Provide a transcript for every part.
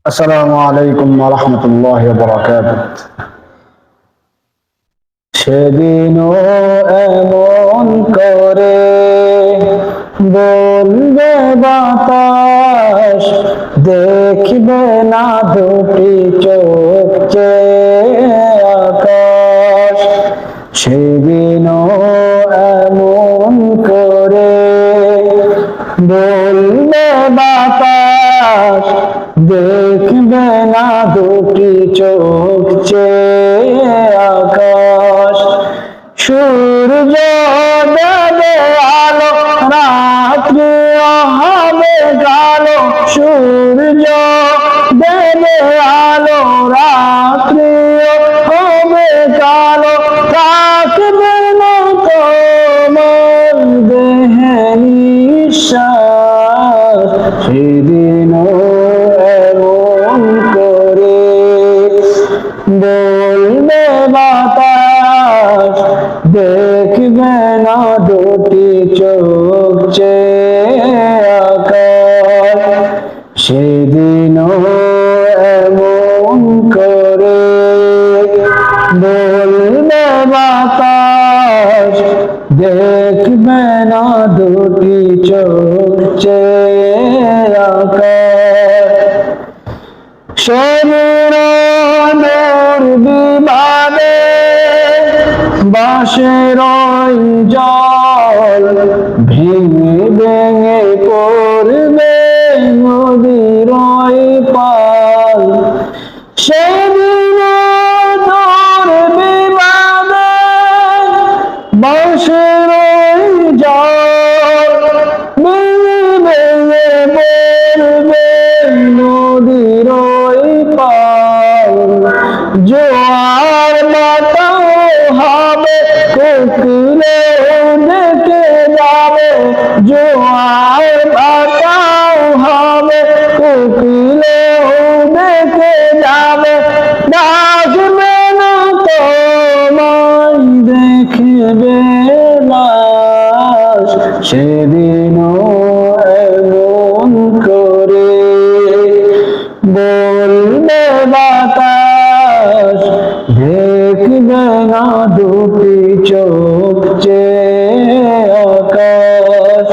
আসসালামু আলাইকুম ওয়া রাহমাতুল্লাহি ওয়া বারাকাতুহু। সেদিনও এমন করে বলবে বাতাস, দেখবে না দুটি চোখ চেয়ে আকাশ। সেদিনও এমন করে বলবে বাতাস, দেখবে না দুটি চোখ চেয়ে আকাশ। সূর্য দেবে আলো, রাত্রি হবে কালো। সূর্য দেবে আলো, রাত্রি হবে কালো। থাকবে না তোমার দেহে নিঃশ্বাস। সেদিনও এমন করে বলবে বাতাস, দেখবে না দুটি চোখ চেয়ে আকাশ। সেদিনও এমন করে বলবে বাতাস, দেখবে না দুটি চোখ চেয়ে আকাশ। সমুদ্রের বিবাদে বাঁশের জল ভেঙে ভেঙে পড়বে নদীর পাল। সেদিন তোর বিবাদে বাঁশের জল ভেঙে ভেঙে পড়বে নদীর পাল। জোয়ার বাতাও হবে, কোকিলে ডেকে যাবে। জোয়ার বাতাও হবে, কোকিলে ডেকে যাবে। ডাকবে না তোমায়, দেখবে লাশ। সেদিনও এমন করে বলবে বাতাস, দেখবে না দুটি চোখ চেয়ে আকাশ।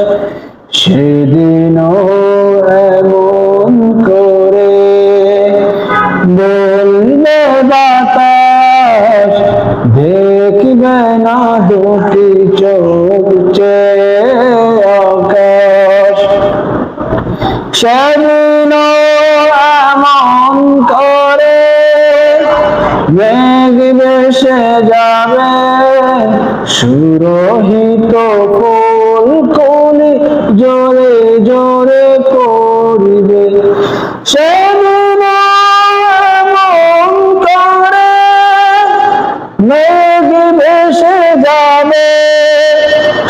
সেদিনও এমন করে বলবে বাতাস, দেখবে না দুটি চোখ চেয়ে আকাশ। সেদিনও এমন করে মেঘ ভেসে যাবে, সুরহিত ফুল কলি জোরে জোরে পড়বে। সেদিনও এমন করে মেঘ ভেসে যাবে,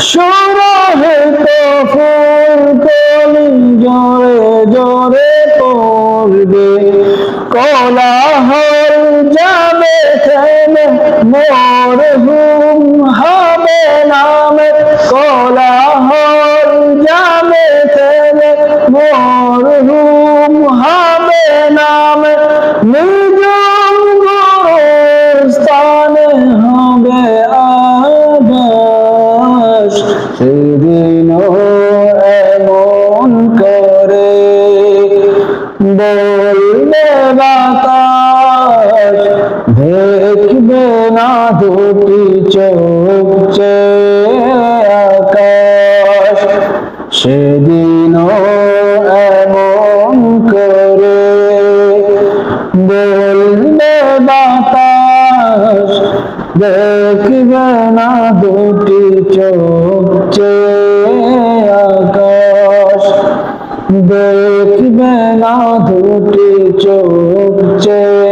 সুরহিত ফুল কলি জোরে জোরে পড়বে। কোলাহল যাবে থেমে, মরহুম হবে নামে। কোলাহল যাবে থেমে, মরহুম হবে নামে। নিঝুম গোরস্থানে হবে আবাস। সেদিনও এমন করে বলবে বাতাস, দেখবে না দুটি চোখ চেয়ে আকাশ। সেদিনও এমন করে বলবে বাতাস, দেখবে না দুটি চোখ চেয়ে আকাশ। দেখবে না দুটি চোখ চেয়ে